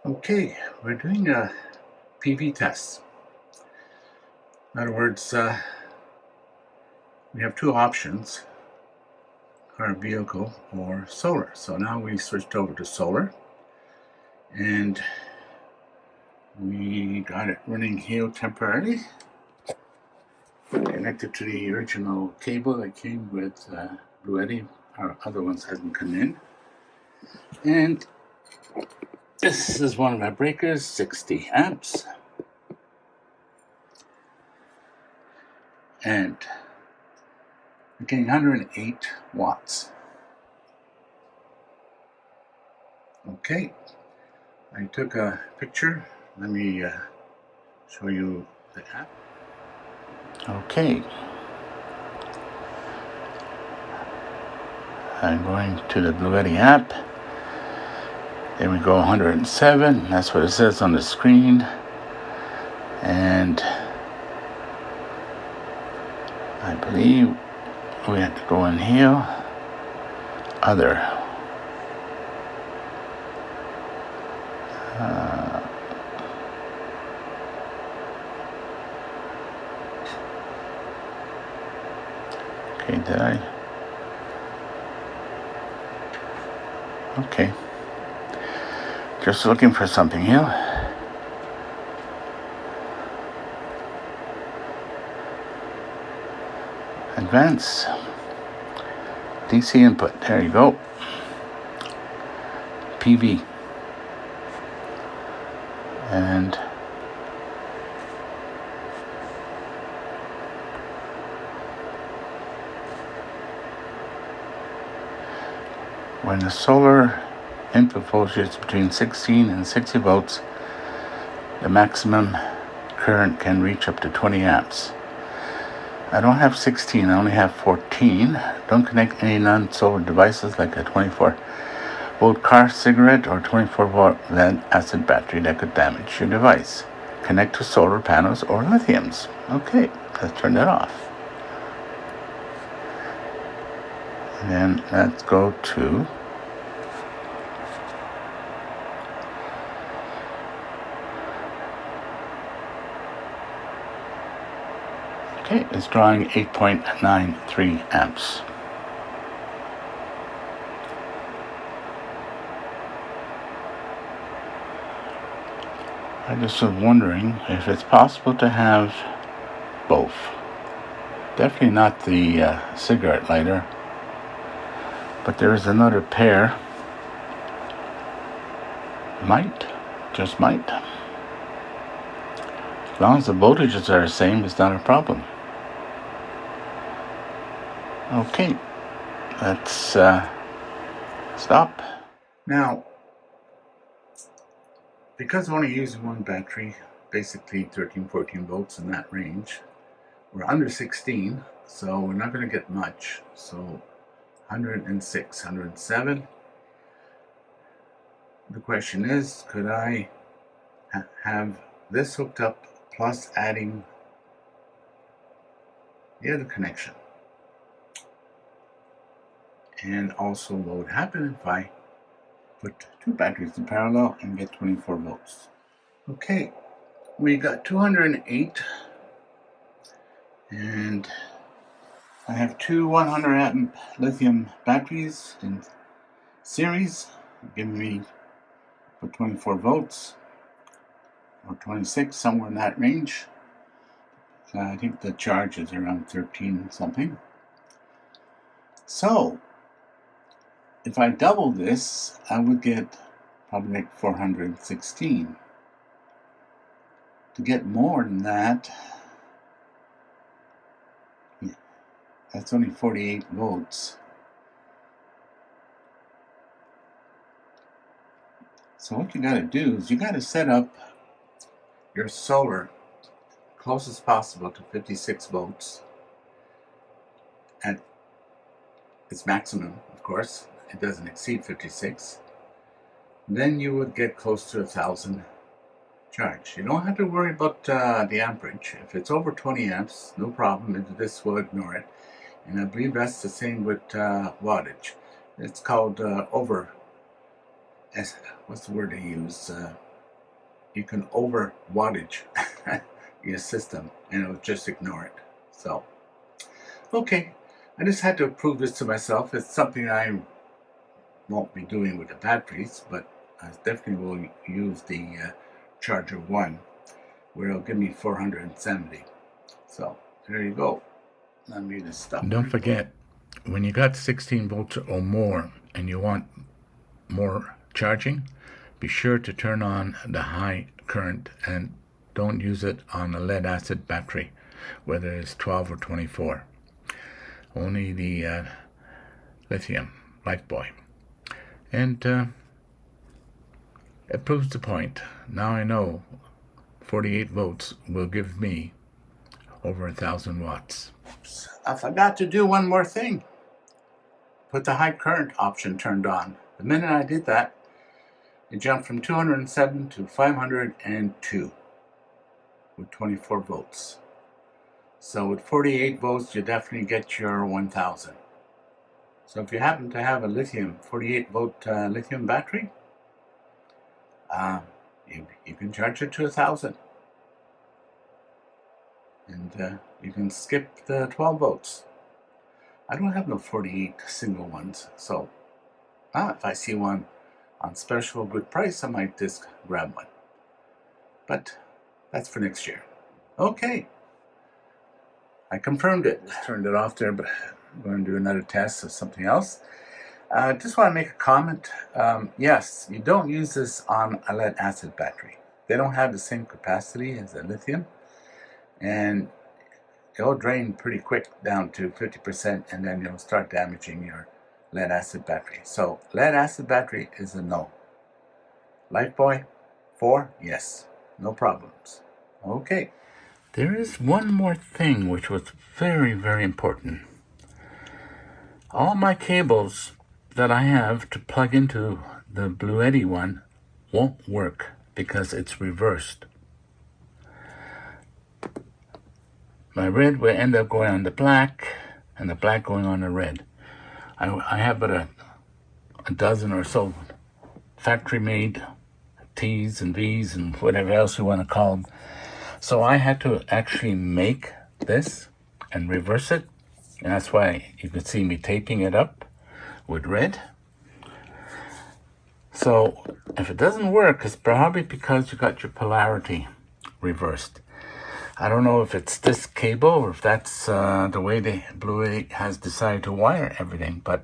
Okay, we're doing a PV test. In other words, we have two options, our vehicle or solar. So now we switched over to solar and we got it running here temporarily, connected to the original cable that came with Bluetti. Our other ones hasn't come in. And this is one of our breakers, 60 amps. And we're getting 108 watts. Okay, I took a picture. Let me show you the app. Okay, I'm going to the Bluetti app. There we go, 107. That's what it says on the screen. And I believe we have to go in here. Other. Okay, did I? Okay. Just looking for something here. Advance. DC input. There you go. PV. And when the solar input voltage is between 16 and 60 volts, the maximum current can reach up to 20 amps. I don't have 16, I only have 14. Don't connect any non-solar devices like a 24-volt car, cigarette, or 24-volt lead acid battery that could damage your device. Connect to solar panels or lithiums. Okay, let's turn that off. And then let's go to okay, it's drawing 8.93 amps. I just was wondering if it's possible to have both. Definitely not the cigarette lighter, but there is another pair. Just might. As long as the voltages are the same, it's not a problem. Okay, let's stop. Now, because I'm only using one battery, basically 13-14 volts in that range, we're under 16, so we're not going to get much. So 106, 107. The question is, could I have this hooked up plus adding the other connection? And also what would happen if I put two batteries in parallel and get 24 volts? Okay, we got 208, and I have two 100 amp lithium batteries in series, giving me for 24 volts or 26, somewhere in that range. I think the charge is around 13 something. So if I double this, I would get probably like 416. To get more than that, that's only 48 volts. So what you got to do is you got to set up your solar close as possible to 56 volts at its maximum, of course. It doesn't exceed 56. Then you would get close to 1,000 charge. You don't have to worry about the amperage. If it's over 20 amps, no problem. This will ignore it. And I believe that's the same with wattage. It's called what's the word they use? you can over wattage your system and it'll just ignore it. So, okay, I just had to prove this to myself. It's something I won't be doing with the batteries, but I definitely will use the Charger 1, where it'll give me 470. So, there you go. Let me just stop. Don't forget, when you got 16 volts or more and you want more charging, be sure to turn on the high current and don't use it on a lead acid battery, whether it's 12 or 24. Only the lithium LiFPO4. And it proves the point. Now I know 48 volts will give me over 1,000 watts. I forgot to do one more thing. Put the high current option turned on. The minute I did that, it jumped from 207 to 502 with 24 volts. So with 48 volts, you definitely get your 1,000. So if you happen to have a lithium 48 volt lithium battery, you can charge it to 1,000. And you can skip the 12 volts. I don't have no 48 single ones, so if I see one on special good price, I might just grab one. But that's for next year. Okay. I confirmed it. Turned it off there, but I'm going to do another test of something else. Just want to make a comment. Yes, you don't use this on a lead acid battery. They don't have the same capacity as a lithium, and it'll drain pretty quick down to 50%, and then you'll start damaging your lead acid battery. So lead acid battery is a no. LiFPO4, yes, no problems. Okay. There is one more thing which was very, very important. All my cables that I have to plug into the Bluetti one won't work because it's reversed. My red will end up going on the black, and the black going on the red. I have but a dozen or so factory-made T's and V's and whatever else you want to call them. So I had to actually make this and reverse it, and that's why you can see me taping it up with red. So if it doesn't work, it's probably because you got your polarity reversed. I don't know if it's this cable or if that's the way the Bluetti has decided to wire everything, but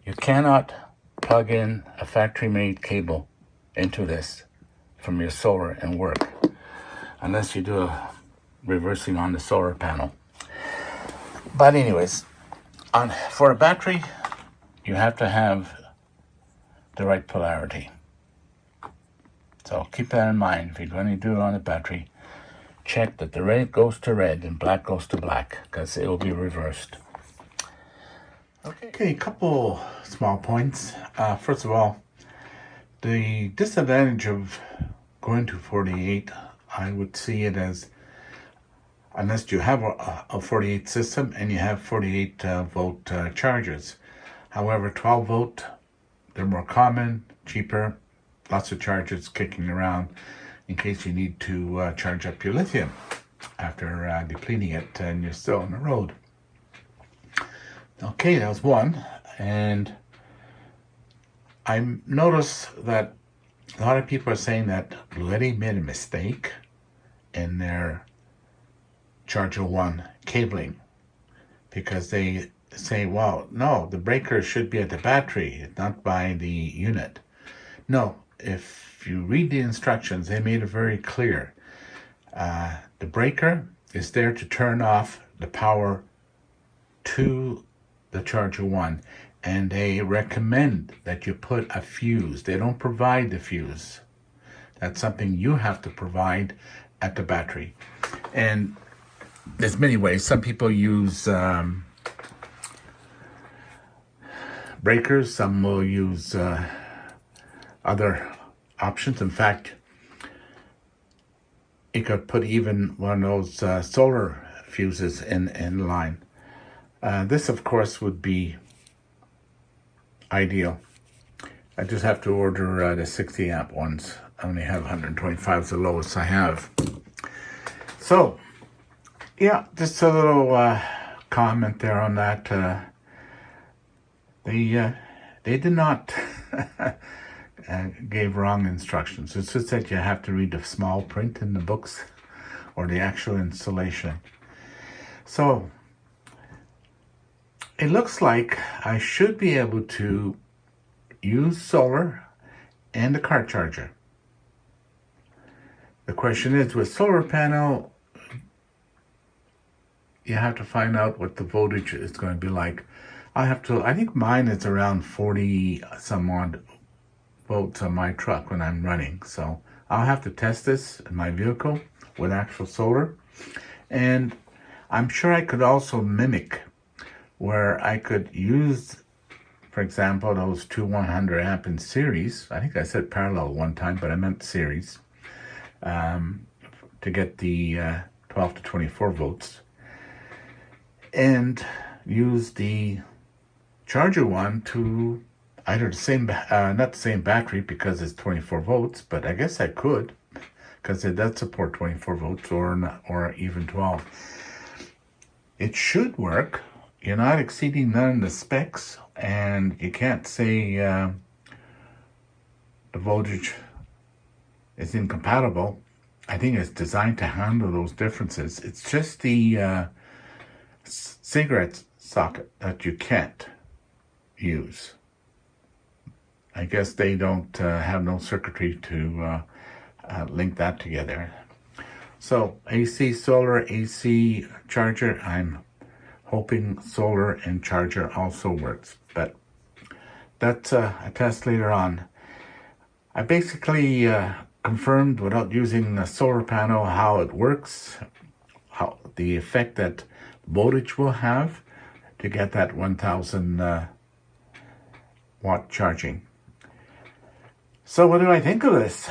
you cannot plug in a factory-made cable into this from your solar and work unless you do a reversing on the solar panel. But anyways, for a battery, you have to have the right polarity. So keep that in mind. If you're going to do it on a battery, check that the red goes to red and black goes to black, because it will be reversed. Okay, a couple small points. First of all, the disadvantage of going to 48, I would see it as, unless you have a 48 system and you have 48 volt chargers. However, 12 volt, they're more common, cheaper, lots of chargers kicking around in case you need to charge up your lithium after depleting it and you're still on the road. Okay, that was one. And I noticed that a lot of people are saying that Bluetti made a mistake in their Charger 1 cabling, because they say, well, no, the breaker should be at the battery, not by the unit. No, if you read the instructions, they made it very clear. The breaker is there to turn off the power to the Charger 1, and they recommend that you put a fuse. They don't provide the fuse. That's something you have to provide at the battery. And there's many ways. Some people use breakers. Some will use other options. In fact, you could put even one of those solar fuses in line. This, of course, would be ideal. I just have to order the 60 amp ones. I only have 125 is the lowest I have. So, yeah, just a little comment there on that. They did not gave wrong instructions. It's just that you have to read the small print in the books or the actual installation. So, it looks like I should be able to use solar and a car charger. The question is, with solar panel, you have to find out what the voltage is going to be like. I think mine is around 40 some odd volts on my truck when I'm running. So I'll have to test this in my vehicle with actual solar. And I'm sure I could also mimic where I could use, for example, those two 100 amp in series. I think I said parallel one time, but I meant series, to get the 12 to 24 volts. And use the charger one to either the same, not the same battery because it's 24 volts, but I guess I could because it does support 24 volts or even 12. It should work. You're not exceeding none of the specs, and you can't say the voltage is incompatible. I think it's designed to handle those differences. It's just the cigarette socket that you can't use. I guess they don't have no circuitry to link that together. So AC, solar, AC, charger, I'm hoping solar and charger also works, but that's a test later on. I basically confirmed without using a solar panel how it works, how the effect that voltage will have to get that 1000 watt charging. So what do I think of this?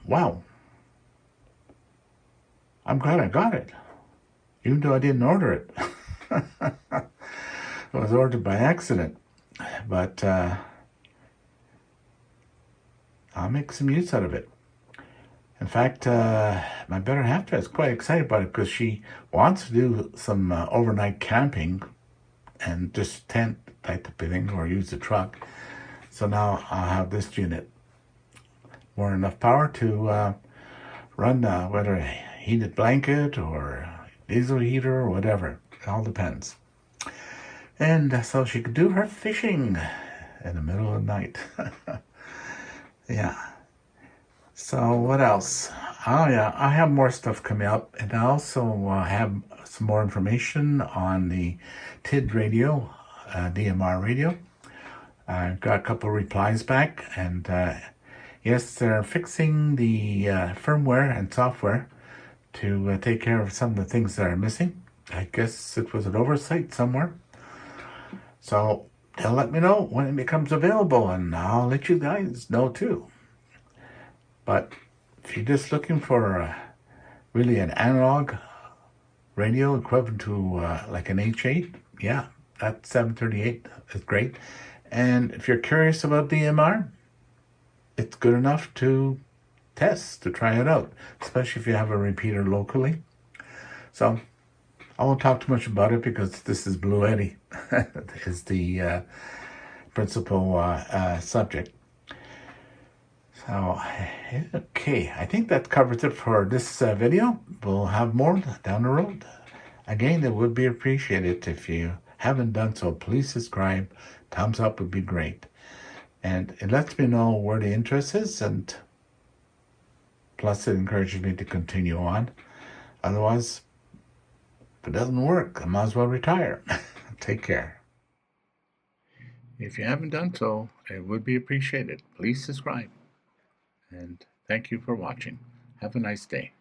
Wow. I'm glad I got it, even though I didn't order it. It was ordered by accident, but I'll make some use out of it. In fact, my better half is quite excited about it because she wants to do some overnight camping and just tent type of thing or use the truck. So now I'll have this unit more enough power to run whether a heated blanket or diesel heater or whatever. It all depends. And so she could do her fishing in the middle of the night. Yeah. So what else? Oh yeah, I have more stuff coming up, and I also have some more information on the TID radio, DMR radio. I've got a couple of replies back, and yes, they're fixing the firmware and software to take care of some of the things that are missing. I guess it was an oversight somewhere. So they'll let me know when it becomes available, and I'll let you guys know too. But if you're just looking for really an analog radio equivalent to like an H8, yeah, that 738 is great. And if you're curious about DMR, it's good enough to test, to try it out, especially if you have a repeater locally. So I won't talk too much about it because this is Bluetti is the principal subject. So, okay, I think that covers it for this video. We'll have more down the road. Again, it would be appreciated if you haven't done so. Please subscribe. Thumbs up would be great. And it lets me know where the interest is, and plus it encourages me to continue on. Otherwise, if it doesn't work, I might as well retire. Take care. If you haven't done so, it would be appreciated. Please subscribe. And thank you for watching. Have a nice day.